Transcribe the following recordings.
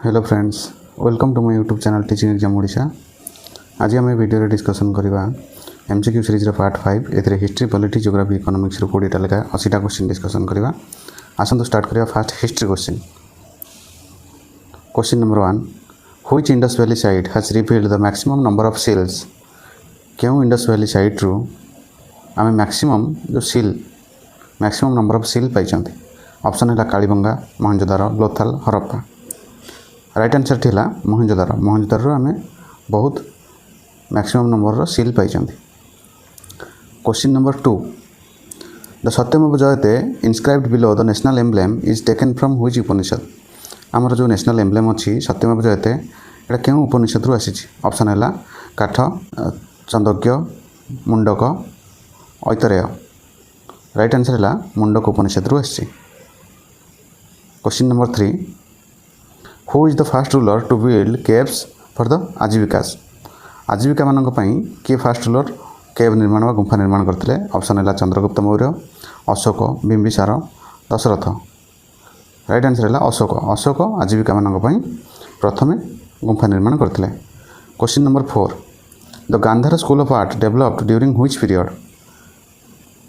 Hello friends, welcome to my YouTube channel teaching exam Odisha. आज आम video discussion करवा MCQ series part 5 ए history polity geography economics 20टा लेखा 80टा क्वेश्चन डिस्कसन करवा। आसतु स्टार्ट करवा first history question. Question number 1, which Indus valley site has revealed the maximum number of seals. क्यों इंडस वैली साइट रू आम मैक्सिमम जो seal maximum number of seal पाई। ऑप्शन है कालीबंगा, मोहनजोदारो, लोथल, हरप्पा। राइट आंसर थी मोहनजोदारो। मोहनजोदारो आम बहुत मैक्सिमम नंबर सील पाई। Question number 2, the Satyameva Jayate inscribed below the national emblem is taken from which Upanishad. आमर जो नेशनल एम्ब्लेम अच्छी सत्यमेव जयते एटा क्यों उपनिषद रु आसी। ऑप्शन है काठ, चंदोग्य, मुंडक, ऐतरेय। राइट आंसर है मुंडक उपनिषद रु आसी। Question number 3, who is the first ruler to build caves for the Ajivikas. Ajivika मान किए फास्ट रूलर केव निर्माण व गुंफा निर्माण करते। ऑप्शन है चंद्रगुप्त मौर्य, अशोक, बिंबिसार, दशरथ। राइट आंसर है अशोक। अशोक आजीविका मान प्रथम गुंफा निर्माण करते। Question number 4, the Gandhara school of art developed during which period.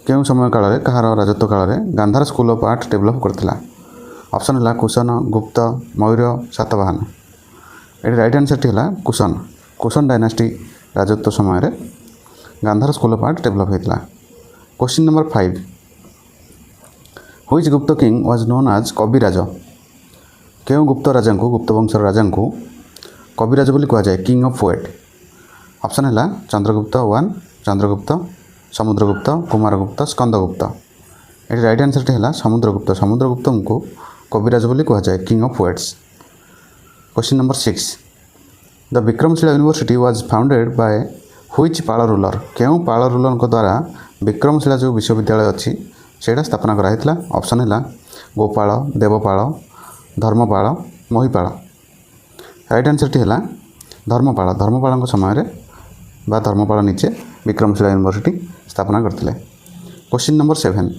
क्यों समय काल कहार राजत्व काल में Gandhara school of art develop करथिला। ऑप्शन है कुशन, गुप्त, मौर्य, सातवाहन। ये राइट आंसर थी कुशन। कुशन डायनास्टी राजत्व समय Gandhara school of art develop होता। क्वेश्चन नंबर 5, व्हिच गुप्त किंग वाज नोन आज कविराज। क्यों गुप्त राजा को गुप्त वंशर राजा को कविराज बोली कहुए, किंग ऑफ पोएट। ऑप्शन है चंद्रगुप्त 1, चंद्रगुप्त, समुद्रगुप्त, कुमारगुप्त, स्कंदगुप्त। ये राइट आंसर थी समुद्रगुप्त। समुद्रगुप्त को कविराज बोली कहुए, king of poets. Question number 6, the Vikramashila university was founded by which Pala ruler. क्यों पाल रूलर द्वारा विक्रमशिला जो विश्वविद्यालय अच्छी से स्थापना कराइला। ऑप्शन है गोपाल, देवपाल, धर्मपाल, मोहीपाल। राइट आंसर थी धर्मपाल। धर्मपाल समय बा धर्मपाल नीचे विक्रमशिला यूनिवर्सिटी स्थापना करते। Question number 7,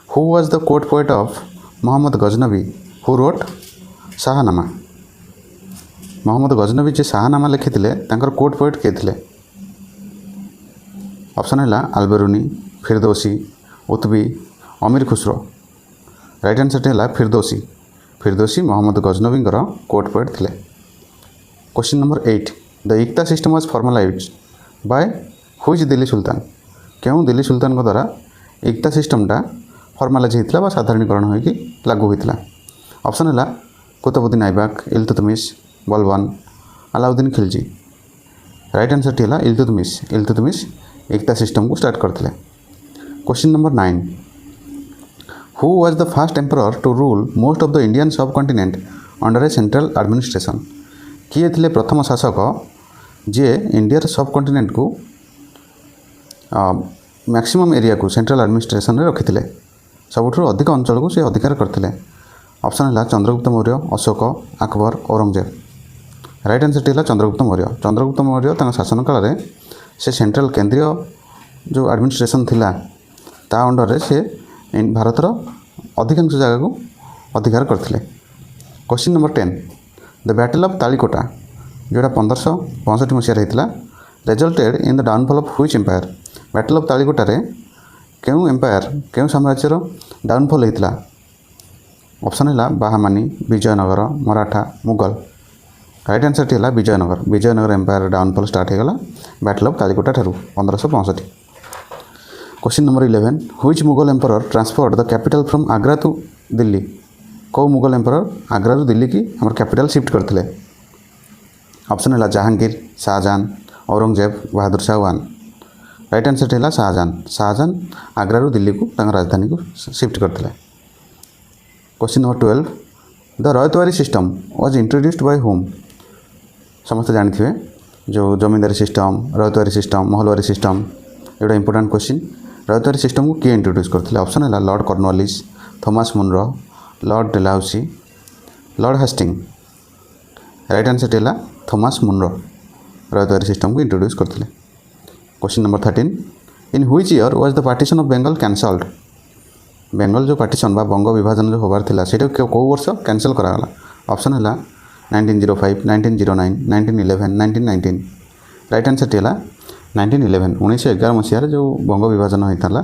who was the court poet of Mohammad Ghaznavi who wrote Shahnameh. Mohammad Ghaznavi जे शाहनामा लिखी कोर्ट पोएट किए थे। ऑप्शन है अल्बेरुनी, फिरदौसी, उतबी, अमीर खुसरो। राइट आंसर है फिरदौसी। फिरदौसी मोहम्मद गजनबी कोर्ट पोएट थे। Question number 8, the iqta system was formalized by which Delhi sultan. क्यों दिल्ली सुल्तान द्वारा इक्ता सिस्टमटा फॉर्मलाइज होता साधारणीकरण होगी लागू होता। ऑप्शन है कुतुबुद्दीन ऐबक, इल्तुतमिश, बलबन, अलाउद्दीन खिलजी। राइट आंसर थी इल्तुतमिश। इल्तुतमिश एकता सिस्टम को स्टार्ट करते। Question number 9, who was the first emperor to rule most of the Indian subcontinent under a central administration. किए थे प्रथम शासक जे इंडिया सब कॉन्टिनेंट को मैक्सिमम एरिया को सेंट्रल एडमिनिस्ट्रेशन में रखी थे। सबुठ अधिक अंचल को से अधिकार करते। ऑप्शन है चंद्रगुप्त मौर्य, अशोक, अकबर, औरंगजेब। राइट आंसर थी चंद्रगुप्त मौर्य। चंद्रगुप्त मौर्य शासन काल में से सेंट्रल केंद्रीय जो एडमिनिस्ट्रेशन थिला ता अंडर से भारतर अधिकांश जगह को अधिकार करते। Question number 10, the battle of Talikota जोड़ा 1565 मसीह होता resulted in the downfall of which empire. Battle of Talikota क्यों एम्पायर क्यों साम्राज्यर डाउनफॉल होता। ऑप्शन है बाहामानी, विजयनगर, मराठा, मुगल। राइट आंसर थी Vijayanagar. Vijayanagar empire downfall start होगा बैटल ऑफ तालिकोटा ठारू 1565। Question number 11, which Mughal emperor transferred the capital from Agra to Delhi. कौ मुगल एम्परर आग्रा टू दिल्ली की आम कैपिटल शिफ्ट करते। ऑप्शन है जहांगीर, शाहजहां, औरंगजेब, बहादुर शाह 1। राइट आंसर थी शाहजहां। शाहजहां आग्रा रू दिल्ली को राजधानी को शिफ्ट करते। Question number 12, the ryotwari system was introduced by whom. समस्त जानते जो zamindari system, ryotwari system, mahalwari system, एटा इंपोर्टेंट क्वेश्चन। रयतवारी सिस्टम को किए इंट्रोड्यूस करते। ऑप्शन है lord Cornwallis, Thomas Munro, lord Dalhousie, lord Hastings. Right answer थी थॉमस मुनरो रयतवारी सिस्टम को इंट्रोड्यूस करते। Question number 13, in which year was the partition of Bengal cancelled. Bengal जो partition बा बंग विभाजन जो होबार थिला सेटा को वर्ष कैंसल करागला। ऑप्शन है 1905, 1909, 1911, 1919 राइट आंसर टी है 1911 1911 मसीह जो बंग विभाजन होता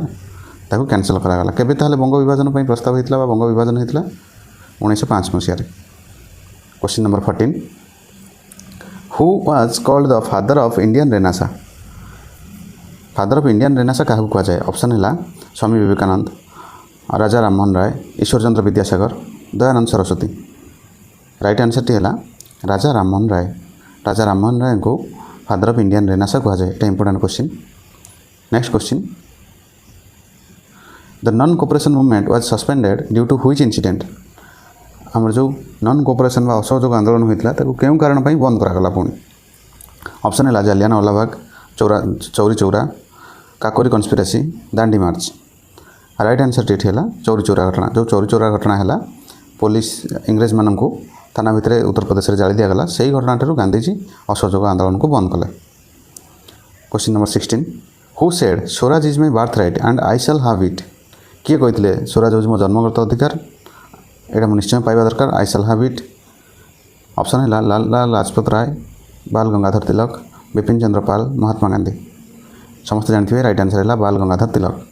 ताकू कैंसल करागला केबे ताहले बंग विभाजन पर प्रस्ताव होता बंग विभाजन होता 1905 मसीह। Question number 14 who was called the father of Indian renaissance father of Indian renaissance क्या कहुए ऑप्शन है स्वामी विवेकानंद राजा राममोहन राय ईश्वर चंद्र विद्यासागर दयानंद सरस्वती राइट आंसर टी है राजा राममोहन राय को फादर ऑफ इंडियन रेनेसां कहुए ये important question. Next question the non cooperation movement was suspended due to which incident आमर जो नॉन कोऑपरेशन व असहयोग आंदोलन होता है क्यों कारण बंद करागला पुणी ऑप्शन है जालियानवालाबाग चौरी चौरा काकोरी कन्स्पिरेसी दांडी मार्च राइट आंसर टी है चौरी चौरा घटना जो चौरी चौरा घटना है पुलिस इंग्रेज मानक थाना भितर उत्तर प्रदेश में जाली दिगला से घटना गांधीजी असहयोग आंदोलन को बंद कले। Question number 16 who said Swaraj is my birth right and I shall have it किए कहते स्वराज हूँ मो जन्मगत अधिकार यहाँ निश्चय पाइबा दरकार आई शैल हैव इट ऑप्शन है लाल लाजपत राय बाल गंगाधर तिलक बिपिन चंद्र पाल महात्मा गांधी समस्त जानते राइट आंसर है Bal Gangadhar Tilak.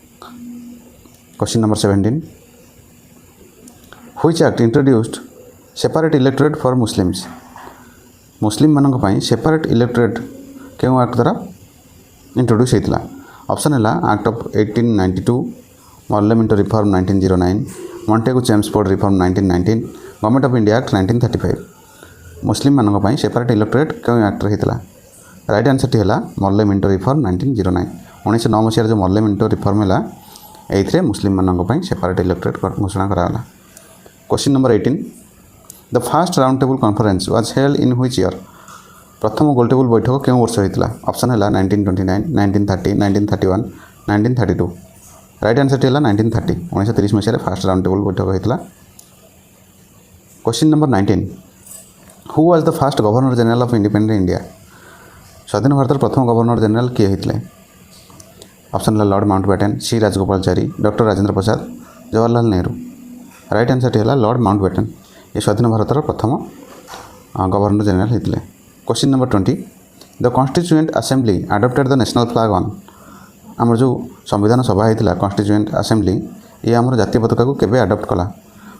Question number 17 which act introduced separate electorate for Muslims Muslim मानक पई सेपरेट इलेक्टोरेट क्यों एक्ट द्वारा इंट्रोड्यूस होता ऑप्शन है act of 1892 parliament reform 1909 Montagu Chelmsford reform 1919 government of India act 1935 Muslim मानक पई सेपरेट इलेक्टोरेट क्यों एक्ट होता राइट आंसर टी है पार्लियामेंट रिफॉर्म 1909 1909 मसीह जो पार्लियामेंट रिफॉर्म है ये मुस्लिम मानक पई सेपरेट इलेक्टोरेट घोषणा कराला। Question number 18 the fast round table conference was held in which year प्रथम गोल टेबल बैठक क्यों वर्ष होता ऑप्शन है 1929 1930 1931 1932 राइट आंसर टी है 1930 1930 मसीह फास्ट राउंड टेबल बैठक होता। Question number 19 who was the first governor general of independent India स्वाधीन भारत प्रथम गवर्नर जनरल किए होते ऑप्शन है lord Mountbatten C Rajagopalachari doctor Rajendra Prasad Jawaharlal Nehru right answer टी है लॉर्ड माउंटबेटन ये स्वाधीन भारत प्रथम गवर्नर जनरल होते। Question number 20 the constituent assembly adopted the national flag on आमर जो संविधान सभा होता कॉन्स्टिट्यूएंट असेंबली ये आमर जातीय पताका को केबे अडॉप्ट कला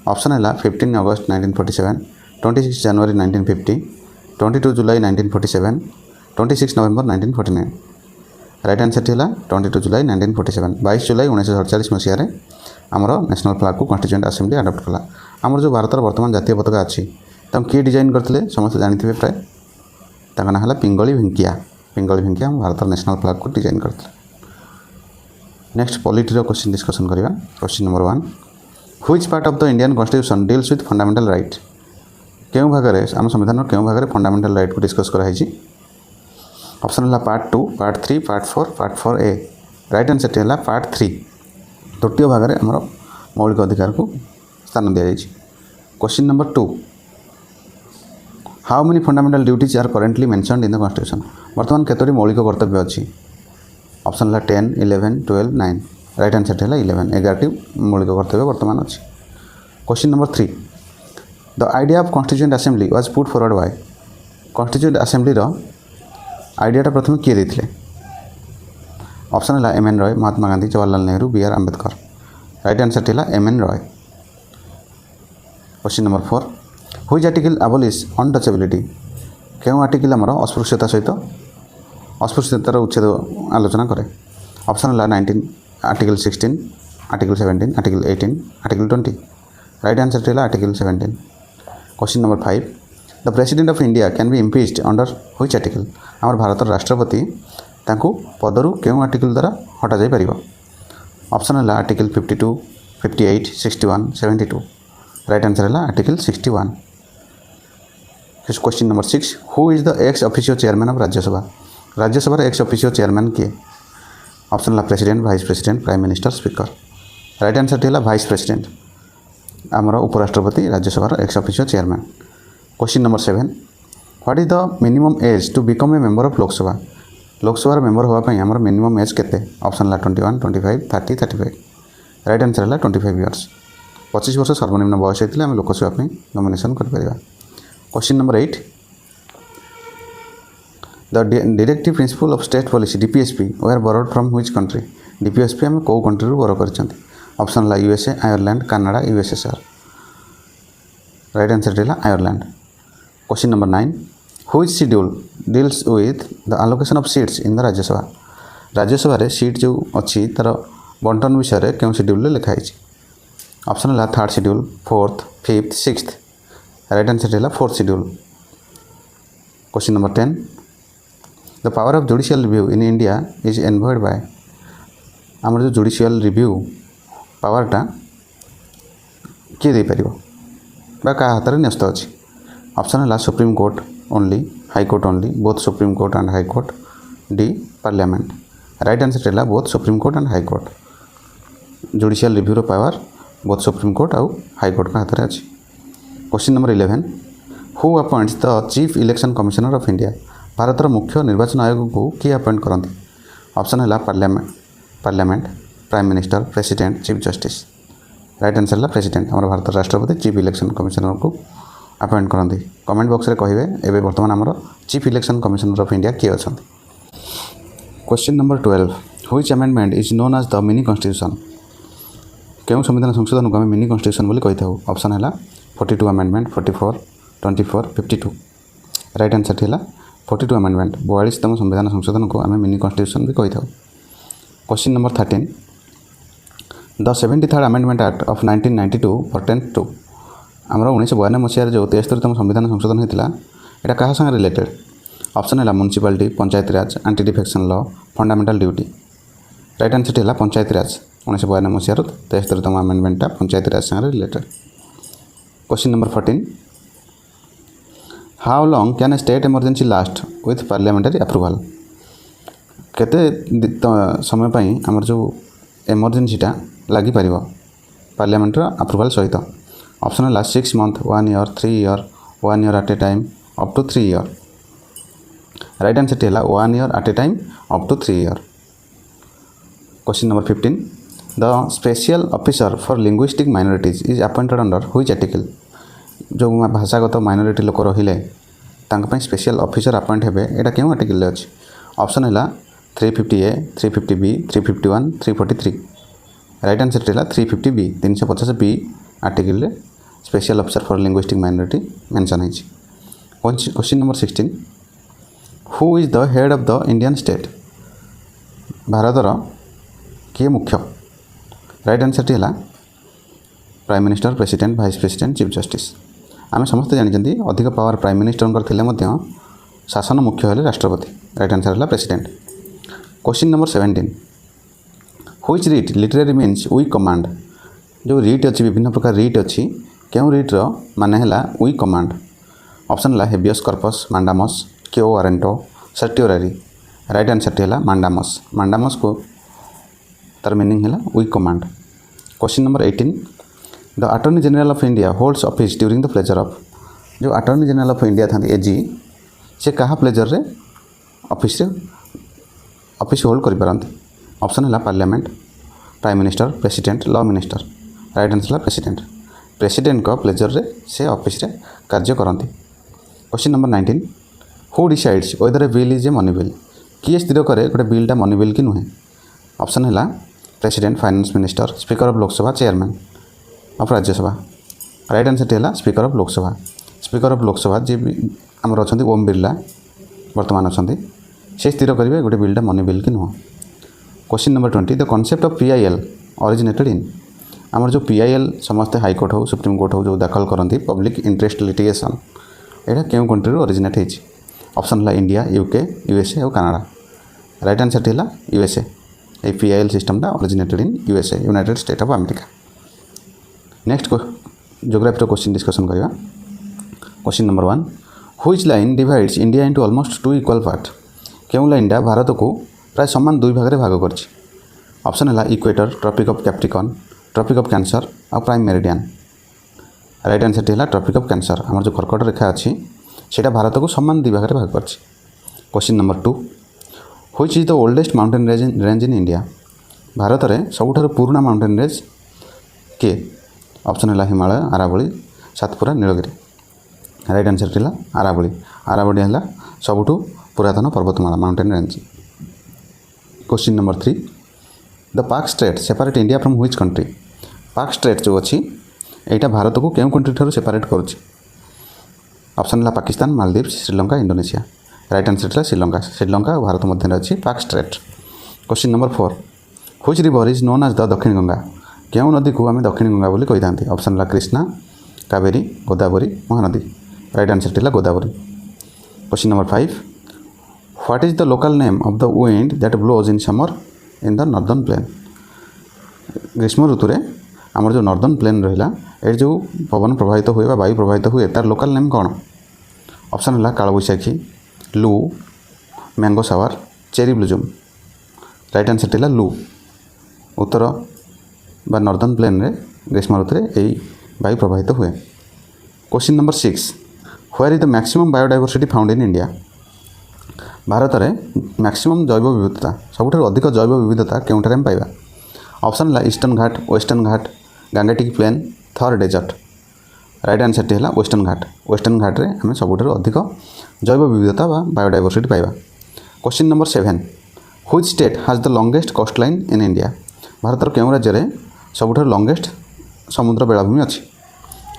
ऑप्शन है 15 अगस्त 1947 26 जनवरी 1950 22 जुलाई 1947 26 नवेम्बर 1949 राइट आंसर टी है 22 जुलाई 1947 22 जुलाई 1947 मसीह आमर नेशनल फ्लैग को कॉन्स्टिट्यूएंट असेंबली अडॉप्ट कला आमर जो भारत वर्तमान जातीय पताका अच्छी किए डिजाइन करते समस्त जानते प्राय ना है पिंगली भेंकिया हम भारत नेशनल फ्लैग को डिजाइन करते। नेक्स्ट पॉलिटी क्वेश्चन डिस्कसन करवा। Question number 1 which part of the Indian constitution deals with fundamental right क्यों भाग में आम संविधान क्यों भाग में फंडामेंटल राइट को डिस्कस कराई ऑप्शन है part 2 part 3 part 4 part 4A right answer है पार्ट 3 तृतीय भाग में आमर मौलिक अधिकार को स्थान दी जाए। Question number 2 how many fundamental duties are currently mentioned in the constitution वर्तमान केतोटी मौलिक कर्तव्य अच्छी ऑप्शन है 10 11 12 9 राइट आंसर है 11 11टी मौलिक कर्तव्य वर्तमान अच्छी। Question number 3 the idea of constituent assembly was put forward by constituent assembly आइडियाटा प्रथम किए देते ऑप्शन है M.N. Roy Mahatma Gandhi Jawaharlal Nehru B.R. Ambedkar right answer है M.N. Roy. Question number 4 which article abolish untouchability क्यों आर्टिकल आमर अस्पृश्यता सहित अस्पृश्यतार उच्छेद आलोचना करे ऑप्शन है 19 article 16 article 17 article 18 article 20 right answer है article 17। Question number 5 the president of India can be impeached under which article आमर भारत राष्ट्रपति तांको पदरु क्यों आर्टिकल द्वारा हटा जाई परिबो ऑप्शन है आर्टिकल 52 58 61 72 राइट आंसर है article 61। Question number 6 who is the ex officio chairman of Rajya Sabha ex officio chairman किए ऑप्शन है president vice president prime minister speaker right answer है वाइस प्रेसिडेंट आमर उपराष्ट्रपति Rajya Sabha ex officio chairman. Question number 7 what is the minimum age to become a member of Lok Sabha member होगापी आमर minimum as केते option है 21 25 30 35 right answer है 25 years 25 वर्ष सर्वनिम्न बयस होते आम लोकसभा नॉमिनेशन कर। Question number 8 the directive principle of state policy DPSP were borrowed from which country DPSP आम कौ कंट्री बोरो कर ऑप्शन है USA Ireland Canada USSR right answer है Ireland question number 9 which schedule deals with the allocation of seats in the Rajya Sabha Rajya Sabha रे seat जो अच्छी तार बंटन विषय क्यों शेड्यूल लिखाई ऑप्शन है third schedule fourth fifth sixth right answer है fourth schedule question number 10 the power of judicial review in India is endowed by आमर जो जुडिशियल रिव्यू पावरटा किए दे पारिबो बा का हाथ में न्यस्त अच्छी ऑप्शन है supreme court only high court only both supreme court and high court the parliament right answer है both supreme court and high court judicial review power both supreme court आउ high court का हाथ में अच्छी question number 11 who appoints the chief election commissioner of India भारतर मुख्य निर्वाचन आयोग को किए अपॉइंट करती ऑप्शन है parliament prime minister president chief justice right answer है प्रेसिडेंट आम भारत राष्ट्रपति चीफ इलेक्शन कमिशनर को अपॉइंट करती कमेंट बॉक्स में कहे एवं बर्तमान आमर chief election commissioner of India किए अच्छा question number 12 which amendment is known as the mini constitution क्यों संविधान संशोधन को आम मिनी कॉन्स्टिट्यूशन बोली कही था ऑप्शन है 42 अमेंडमेंट 44 24 52 राइट आंसर है 42 अमेंडमेंट 42तम संविधान संशोधन को आम मिनी कॉन्स्टिट्यूशन भी कही था question number 13 the 73rd amendment act of 1992 pertains to आमर 1992 मसीह जो 73तम संविधान संशोधन होता है क्या संगे रिलेटेड ऑप्शन है municipality panchayati raj anti defection law fundamental duty right answer है पंचायती राज 1992 मसीह 73तम अमेंडमेंटा पंचायती राज संगे related question number 14 how long can a state emergency last with parliamentary approval केते समय पर आमर जो इमरजेंसीटा लगी पार पार्लियामेंट अप्रूवल सहित ऑप्शन है 6 month 1 year 3 year 1 year at a time up to 3 year right answer है 1 year at a time up to 3 year question number 15 the special officer for linguistic minorities is appointed under which article जो भाषागत minority लोक रही special officer appoint हेबे एटा क्यों article अच्छी option है 350A 350B 351 343 right answer है 350B 350B article special officer for linguistic minority mention है question number 16 who is the head of the Indian state भारतर किए मुख्य राइट आंसर है prime minister president vice president chief justice आम समस्ते जानते अधिक पावर प्राइम मिनिस्टर शासन मुख्य है राष्ट्रपति राइट आंसर है president question number 17 which writ literally means we command जो रीट अच्छी विभिन्न प्रकार रीट अच्छी क्यों रीट्र मान है वी कमांड ऑप्शन है हेबियस कॉर्पस मांडामस क्यो वारेंटो सर्टियोरारी राइट आंसर है मांडामस को तार मीनिंग है we command question number 18 the attorney general of India holds office during the pleasure of जो अटॉर्नी जनरल ऑफ इंडिया था एजी से क्या प्लेजर रे ऑफिस होल्ड करें ऑप्शन है parliament prime minister president law minister right answer है president को pleasure रे से ऑफिस रे कार्य करती question number 19 who decides whether a bill is a money bill किए स्थिर करे गोटे बिलटा मनी बिल कि नुहे ऑप्शन है president finance minister speaker of Lok Sabha chairman of Rajya Sabha right answer है स्पीकर ऑफ लोकसभा जी आमर अच्छा ओम बिरला वर्तमान अच्छा से स्थिर करेंगे गोटे बिलटा मनी बिल कि नुह question number 20 the concept of PIL originated in आमर जो PIL समस्ते हाईकोर्ट हो सुप्रीम कोर्ट हो जो दाखल करती पब्लिक इंटरेस्ट लिटिगेशन यहाँ क्यों कंट्री ओरिजिनेट होती ऑप्शन है इंडिया UK USA और कनाडा राइट आंसर है USA ये PIL सिस्टमटा originated in USA United States of America next geography question discussion करवा question number 1 which line divides India into almost 2 equal part क्यों लाइनटा भारत को प्राय समान 2 भाग में भाग कर ऑप्शन है equator tropic of Capricorn tropic of cancer और प्राइम मेरिडियन राइट आंसर है ट्रॉपिक ऑफ कैंसर आम जो कर्कट रेखा अच्छी से भारत को समान 2 भाग में भाग कर question number 2 which is the oldest mountain range in India Bharat में सबुठार पुराना माउंटेन रेंज किए ऑप्शन है हिमालय आरावली सातपुरा नीलगिरी राइट आंसर थिला आरावली। आरावली है सबुठू पुरातन पर्वतमाला mountain range. Question number 3 the Palk strait separate India from which country. Palk strait जो अच्छी यहाँ भारत को क्यों कंट्री ठार सेपरेट करुच्ची। ऑप्शन है Pakistan, Maldives, Sri Lanka, Indonesia. Right answer है श्रीलंका। श्रीलंका और भारत मध्य अच्छी Palk strait. Question number 4 which river is known as the Dakshin Ganga. क्यों नदी को आम दक्षिण गंगा बोली कही था। ऑप्शन है कृष्णा, कावेरी, गोदावरी, महानदी। राइट आंसर है Godavari. Question number 5 what is the local name of the wind that blows in summer in the northern plain. ग्रीष्म ऋतु में आमर जो नॉर्दर्न प्लेन रहा ये जो पवन प्रभावित हुए वायु प्रभावित हुए तार लोकल नेम कौन। ऑप्शन है कालबैशाखी, लू, मैंगो सावर, चेरी ब्लूजूम। राइट आंसर है लू। उत्तर बा नॉर्दर्न प्लेन रे ग्रीष्म ऋतु में यही वायु प्रभावित हुए। Question number 6 where is the maximum biodiversity found in India. Bharat में मैक्सिमम जैव विविधता सबुठ अधिक जैव विविधता केउठारे पाइबा। ऑप्शन है eastern Ghat, western Ghat, gangetic plain, Thar desert. Right answer है वेस्टर्न घाट। वेस्टर्न घाट रे आम सबुठ अधिक जैव विविधता व बायोडाइवर्सिटी पाइबा। Question number 7 which state has the longest coast line in India. Bharat क्यों राज्य में सबुठ लॉन्गेस्ट समुद्र बेलाभूमि अच्छी।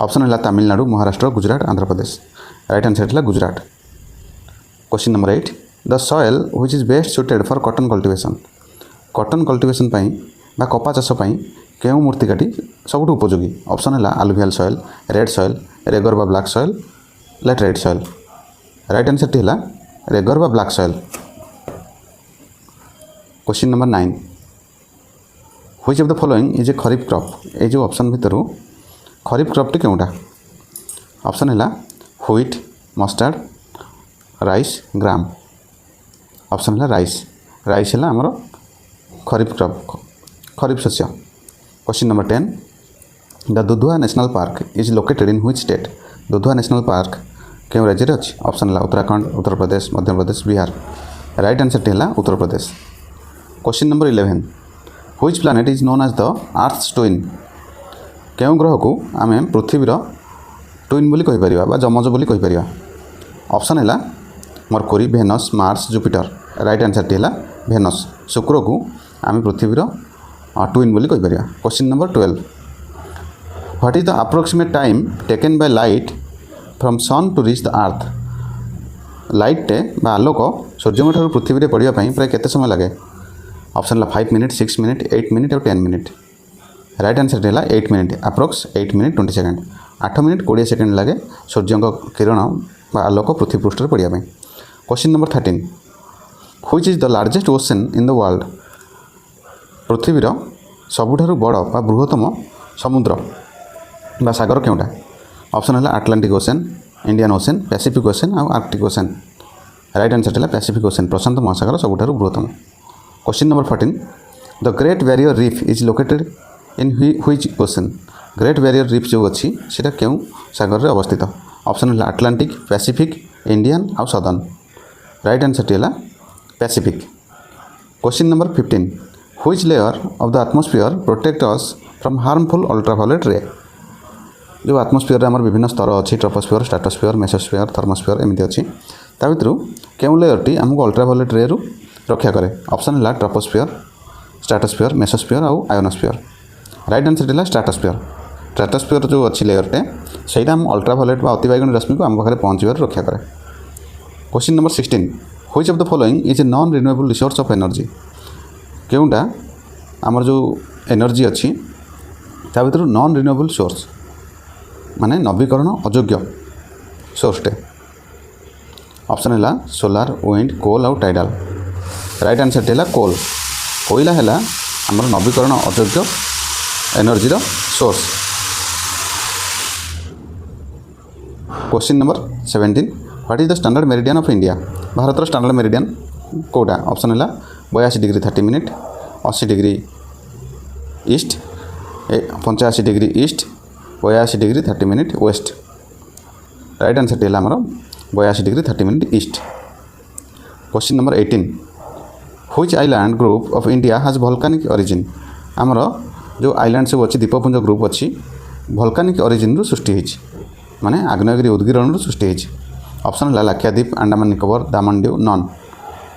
ऑप्शन है तमिलनाडु, महाराष्ट्र, गुजरात, आंध्र प्रदेश। राइट आंसर है Gujarat. Question number 8 the soil which is best suited for cotton cultivation. Cotton cultivation बा कपा चाष क्यों मूर्तिकाटी सबुठ उपयोगी। ऑप्शन है आलुवियल सॉइल, रेड सॉइल, रेगर बा black soil, laterite soil. Right answer है रेगर बा black soil. Question number 9 which of the following is A kharif crop. ये जो ऑप्शन भितर खरीफ क्रॉपटी क्योंटा। ऑप्शन है wheat, mustard, rice, gram. Option है राइस। राइस है आमर खरीफ क्रॉप, खरीफ शस्य। Question number 10 the Dudhwa national park is located in which state. Dudhwa national park क्यों राज्य में अच्छी। ऑप्शन है उत्तराखंड, उत्तर प्रदेश, मध्य प्रदेश, बिहार। राइट आंसर है Uttar Pradesh. Question number 11 which planet is known as the earth's twin. क्यों ग्रह को आम पृथ्वीर ट्विन बोली कहीपर बा जमज बोली कहीपर। ऑप्शन है Mercury, Venus, Mars, Jupiter. Right answer है भेनस। शुक्र को आम पृथ्वीर ट्विन बोली कहीपर। Question number 12 what is the approximate time taken by light from sun to reach the earth. लाइटे बा आलोक सूर्य ठार पृथ्वी में पड़ापी प्राय केते समय लगे। ऑप्शन है 5 मिनिट, 6 मिनिट, 8 मिनिट और 10 मिनिट। राइट आंसर है 8 minute, approx 8 minute 20 second. 8 minute 20 second लगे सूर्य किरण बा आलोक पृथ्वी पृष्ठ पड़ापी। Question number 13 which is the largest ocean in the world. पृथ्वीर सबुठारु बड़ बा बृहत्तम समुद्र बा सागर क्योंटा। ऑप्शन है Atlantic ocean, Indian ocean, Pacific ocean और आर्कटिक ओशन। राइट आंसर है पैसिफिक ओशन, प्रशांत महासागर सबुठारु बृहत्तम। Question number 14 the great barrier reef is located in which ocean. Great barrier reef जो अच्छी सीटा क्यों सागर में अवस्थित। ऑप्शन है आटलांटिक, पैसिफिक, इंडियन और सदर्न। राइट आंसर है Pacific. Question number 15 which layer of the atmosphere protect us from harmful ultraviolet रे। जो एटमॉस्फेयर आम विभिन्न स्तर अच्छी ट्रोपोस्फियर, स्ट्रेटोस्फियर, मेसोस्फियर, थर्मोस्फियर एमती अच्छी ता भर क्यों लेयरटी आमको अल्ट्रावायलेट रे रु रक्षा करे। ऑप्शन है ट्रोपोस्फियर, स्ट्रेटोस्फियर, मेसोस्फियर और आयोनोस्फियर। राइट आंसर है स्ट्रेटोस्फियर। स्ट्रेटोस्फियर जो अच्छी लेयरटे सहीटा आम अल्ट्रावायलेट व अतिबाइगुणी रश्मि को आम पाखे पहुँचार रक्षा करे। Question number 16 which of the following is a non renewable resource of energy. क्योंटा आमर जो एनर्जी अच्छी ता भर नॉन रिन्यूएबल सोर्स माने नवीकरण अयोग्य सोर्सटे। ऑप्शन है सोलार, विंड, कोल और टाइडल। राइट आंसर है कोल। कोयला है आमर नवीकरण अयोग्य energy source. Question number 17 what is the standard meridian of India. Bharat standard meridian कोटा। ऑप्शन है 82 degree 30 minute, 80 degree east, 85 degree east, 82 degree 30 minute west. Right answer है आमर 82 degree 30 minute east. Question number 18 which island group of India has volcanic origin. आमर जो island सब अच्छी द्वीपपुंज group अच्छी वोल्केनिक ओरिजिन रु सृष्टि होती। माने आग्नेयगिरी उद्गीरण सृष्टि होती। ऑप्शन है लाक्षाद्वीप, अंडमान निकोबर, दामन डीव, नॉन।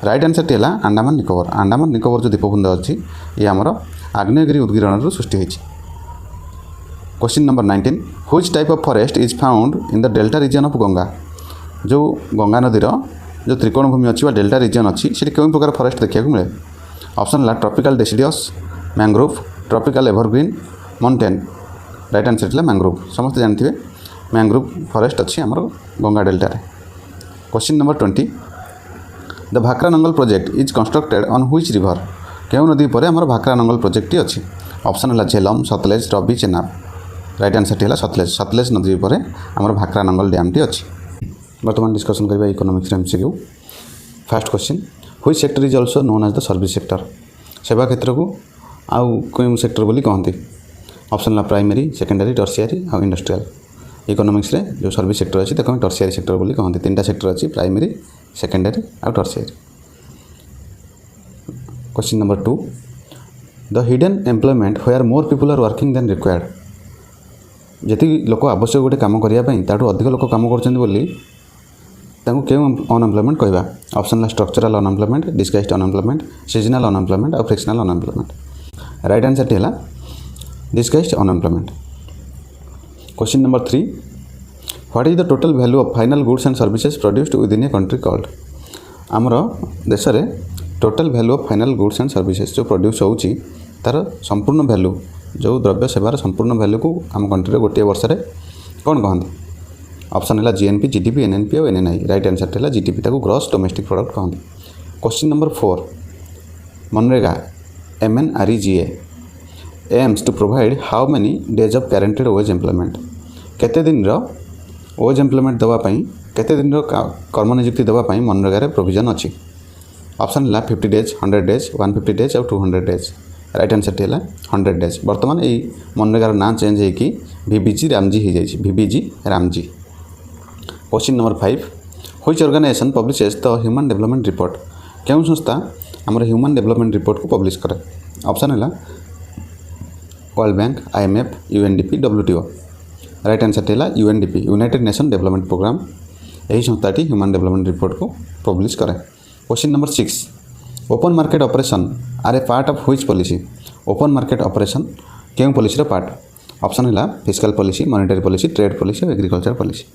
राइट आंसर टी है अंडमान निकोबर। अंडमान निकोबर जो द्वीपपुंज अच्छी ये आमर आग्नेयगिरी उद्गीरण सृष्टि होती। Question number 19, which type of forest is found in the delta region of Ganga. जो गंगा नदीर जो त्रिकोण भूमि अच्छी डेल्टा रीजन अच्छी से कौन प्रकार फॉरेस्ट देखा मिले। ऑप्शन है tropical deciduous, mangrove, tropical evergreen, mountain. Right answer है मैंग्रोव। समस्त जानते हैं मैंग्रोव फॉरेस्ट अच्छी आमर गंगा डेल्टा रे। Question number 20, the Bhakra Nangal project is constructed on which river. क्यों नदी पर आमर भाखरा नंगल प्रोजेक्ट अच्छी। ऑप्शन है झेलम, सतलेज, रवि, चेनाब। राइट आंसर है सतलेज। सतलेज नदी पर आमर भाखरा नंगल डैम टी अच्छी। बर्तमान डिस्कसन करबा economics MCQ. First question, which sector is also known as the service sector. सेवा क्षेत्र को आउ क्यों सेक्टर बोली कहते। ऑप्शन है प्राइमरी, सेकेंडरी, टर्शियरी और इंडस्ट्रियल। इकोनॉमिक्स रे जो सर्विस सेक्टर अच्छी देखो टर्शियरी सेक्टर बोली कहते। तीन सेक्टर अच्छी, प्राइमरी, सेकेंडरी और tertiary. Question number 2, the hidden employment where more people are working than required. जी लोक आवश्यक गोटे काम करने ताठू अधिक लोक काम कर क्यों अनएम्प्लॉयमेंट कहवा। ऑप्शन है structural unemployment, disguised unemployment, seasonal unemployment और फ्रिक्शनल अनएम्प्लॉयमेंट। राइट आंसर है disguised unemployment. Question number 3, what is the total value of final goods and services produced within a country called. आमर देश में total value of final goods and services जो produce होची तार संपूर्ण value जो द्रव्य सेवार संपूर्ण वैल्यू को आम कंट्री में गोटे वर्ष में कौन कहते। ऑप्शन है जीएनपी, जीडीपी, एनएनपी और एनएनआई। राइट आंसर है जीडीपी, ताको ग्रॉस डोमेस्टिक प्रोडक्ट कहते। Question number 4, MNREGA MNREGA aims to provide how many days of guaranteed wage employment. केते दिन वेज एम्प्लॉयमेंट देवाई केते दिन कर्म नियुक्ति देवाई मनरेगा प्रोविजन अच्छी। ऑप्शन है 50 डेज, 100 डेज, 150 डेज और 200 डेज। राइट आंसर है 100 डेज। बर्तमान ये मनरेगार ना चेंज होगी VBG रामजी हो जाए, VBG Ramji. Question number 5, which organisation publishes the human development report. क्यों संस्था आमर ह्यूमन डेवलपमेंट रिपोर्ट को पब्लिश करे। ऑप्शन है world bank, IMF, UNDP, WTO। Right answer है UNDP, United Nation development programme. यही संस्थाटी ह्यूमन डेवलपमेंट रिपोर्ट को पब्लिश करे। Question number 6, open market operation are a part of which policy. Open market operation क्यों policy part. Option है fiscal policy, monetary policy, trade policy और agriculture policy.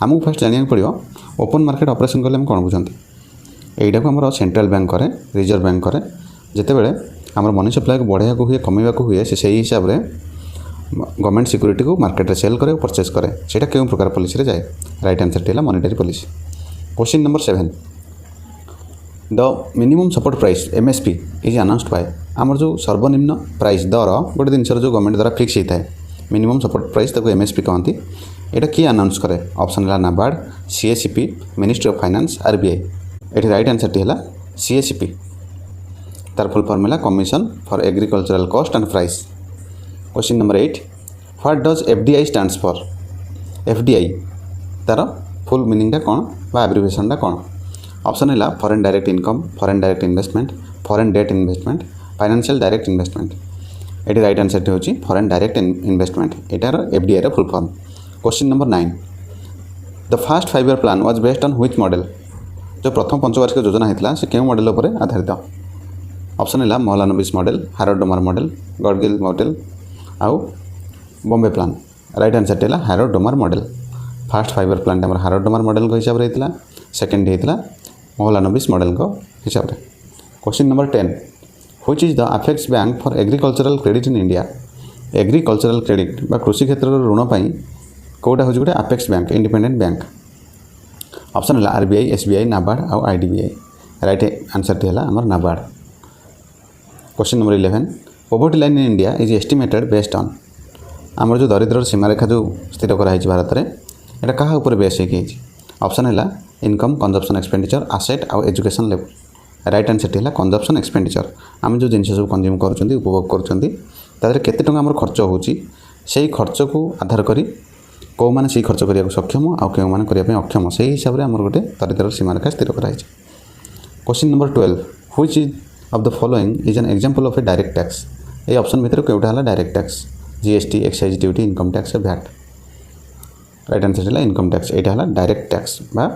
आमको first जाना पड़ो ओपन मार्केट ऑपरेशन कले कौन बुझे। यहीटा को आम सेंट्रल बैंक करे, रिजर्व बैंक करे। जितेबाला आम मनी सप्लाई को बढ़ाया हुए कमेवा हुए से हिसाब से गवर्नमेंट सिक्योरिटी को मार्केट में सेल करे, परचेज करे। सेटा क्यों प्रकार पॉलिसी जाए। राइट आंसर है monetary policy. Question number 7, the minimum support price MSP is announced by. आमर जो सर्वनिम्न प्राइस दर गोटे जिनसर जो गवर्नमेंट द्वारा फिक्स होता है मिनिमम सपोर्ट प्राइस ताको MSP कहती। यहाँ किए अनाउंस करे। ऑप्शन है NABARD, CACP, ministry of finance, RBI। ये राइट आंसर है CACP। तार फुल फॉर्म है commission for agricultural cost and price. Question number 8, what does FDI stands for. FDI तार फुल मीनिंगटा कौन बा एब्रिविएशनटा कौन। ऑप्शन है foreign direct income, foreign direct investment, foreign debt investment, financial direct investment. ये राइट आंसर होची फॉरेन डायरेक्ट इन्वेस्टमेंट। यार FDI full form. Question number 9, the first 5 year plan was based on which model. जो प्रथम पंचवार्षिक योजना होता से क्यों model पर आधारित। ऑप्शन है Mahalanobis model, Harrod Domar model, Gadgil model आउ बॉम्बे प्लान। राइट आंसर है Harrod Domar model. First 5 year plan Harrod Domar model को हिसाब से होता, सेकेंड होता मोहलानबिस मॉडल को हिसाब से। Question number 10, which is the apex bank for agricultural credit in India. Agricultural credit बा कृषि क्षेत्र ऋण पर कौटा हूँ गोटे apex bank, independent bank. Option है RBI, SBI, नाबार्ड और IDBI। राइट आंसर है आमर NABARD. Question number 11, poverty line in India is estimated based on. आमर जो दरिद्र सीमारेखा जो स्थिर कराई भारत में यहाँ क्या उपर बेस होगी। ऑप्शन है इनकम, कंजप्शन एक्सपेंडिचर, आसेट और एजुकेशन लेवल। राइट आंसर है कंजप्शन एक्सपेंडिचर। आम जो जिन सब कंज्यूम कर उपभोग कर केते टंका आमर खर्च होची से खर्च को आधार करी कौ मैंने से खर्च करने सक्षम और क्यों मैंने करने अक्षम से हिसाब से आम गोटे दरिद्र सीमारेखा स्थिर कराई। Question number 12, which is of the following is an example of A direct tax. ये ऑप्शन भितर कौटा है direct tax, GST, excise duty, income tax, VAT। Right answer है इनकम टैक्स यहाँ है डायरेक्ट टैक्स बा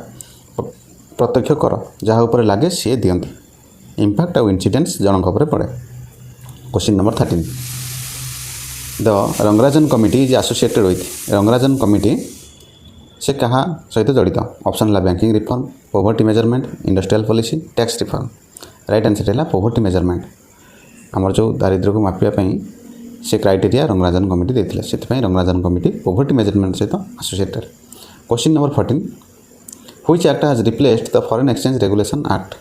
प्रत्यक्ष कर जहाँ उपर लगे सी दियंती इम्पैक्ट और इनसीडेंट्स जनक उपर पड़े। Question number 13 the Rangarajan committee is associated with Rangarajan committee से क्या सहित जड़ित ऑप्शन है banking reform poverty measurement industrial policy tax reform right answer है पॉवर्टी मेजरमेंट आमर जो दारिद्र्य को मापियापी से क्राइटेरिया रंगराजन कमिटी देते से रंगराजन कमिटी पॉवर्टी मेजरमेंट सहित associated. Question number 14 which act has replaced the foreign exchange regulation act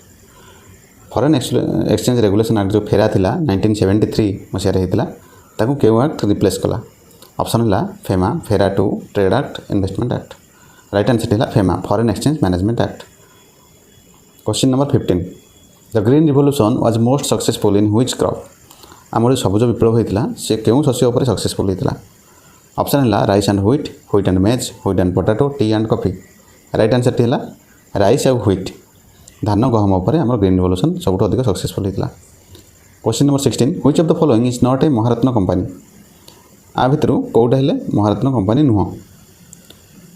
foreign exchange regulation act जो फेरा थिला 1973 मसीह होता ताकू क्यों एक्ट रिप्लेस कला ऑप्शन है FEMA FERA 2 trade act investment act right answer है FEMA foreign exchange management act. Question number 15 the green revolution was most successful in which crop आमर सबुज विप्लव होता से क्यों शस्य उपर सक्सेसफुल होता ऑप्शन है राइस एंड व्हीट एंड मेज wheat and potato T and coffee right answer है राइस और व्हीट धान गहम उपर आम ग्रीन रिवोल्यूशन सब अधिक सक्सेसफुल होता। Question number 16 which of the following is not a Maharatna company आ भितर कौटा है महारत्न कंपनी नुह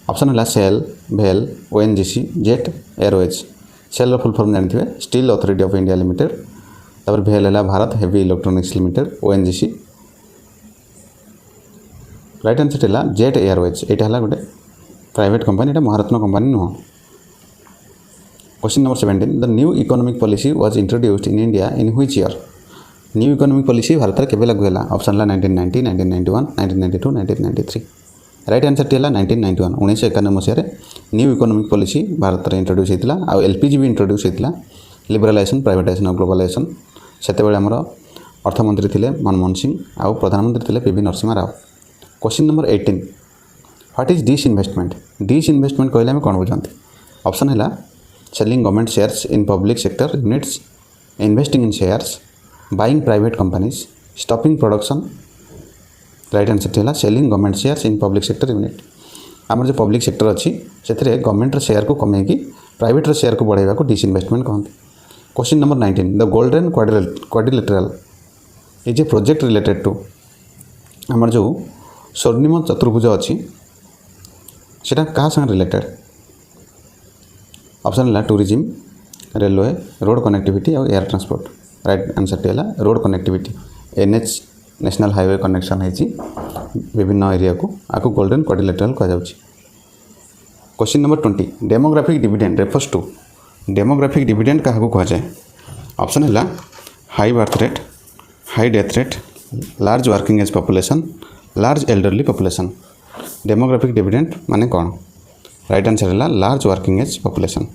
ऑप्शन है सेल भेल ONGC jet airways SAIL full form जानते हैं steel authority of India limited तापर भेल है Bharat heavy electronics limited ONGC right answer है जेट एयरवेज यहाँ है गोटे प्राइवेट कंपनी यहाँ महारत्न कंपनी नुह। Question number 17 the new economic policy was introduced in India in which year new economic policy Bharat में केबे लागू है ऑप्शन है 1990 1991 1992 1993 राइट आंसर है 1991 1991 मसीह न्यू इकोनॉमिक पॉलिसी भारत में इंट्रोड्यूस होता आउ एलपीजी भी इंट्रोड्यूस होता लिबरालाइजेशन प्राइवेटाइजेशन और ग्लोबलाइजेशन सेतेबेले आमर अर्थमंत्री थे मनमोहन सिंह आउ प्रधानमंत्री थे P V Narasimha Rao. Question number 18 what is disinvestment disinvestment कहले आम कौन बुझाते ऑप्शन है selling government shares in public sector units investing in shares buying private companies stopping production right answer है selling government shares in public sector unit आम जो public sector अच्छी से गवर्नमेंट शेयर को कमेकी प्राइवेट शेयर को बढ़ावा को डिसइन्वेस्टमेंट कहते। Question number 19 the golden quadrilateral is a project related to आमर जो स्वर्णिम चतुर्भुज अच्छी से क्या संग रिलेटेड ऑप्शन है टूरिज्म रेलवे रोड कनेक्टिविटी और एयर ट्रांसपोर्ट राइट आंसर है road connectivity NH national highway connection है विभिन्न एरिया को आपको गोल्डन क्वाड्रिलेटरल कह। Question number 20 demographic dividend refers to demographic dividend क्या कह जाए ऑप्शन है high birth rate high death rate large working age population large elderly population demographic dividend माने कौन राइट आंसर है large working age population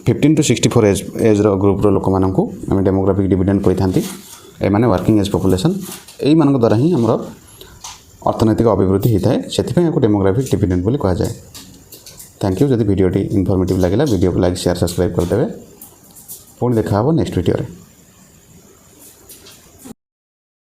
15 to 64 age ग्रुप्र लोक मानू आम डेमोग्राफिक डिविडेंड कही एमाने वर्किंग एज पॉपुलेशन यही मान द्वारा ही आमर अर्थनैतिक अभिवृद्धि होता है से डेमोग्राफिक डिविडेंड बोली कह जाए। थैंक यू जदि वीडियोटी इनफॉर्मेटिव लगे वीडियो को लाइक शेयर सब्सक्राइब करदे पुणी देखा नेक्स्ट वीडियो रे।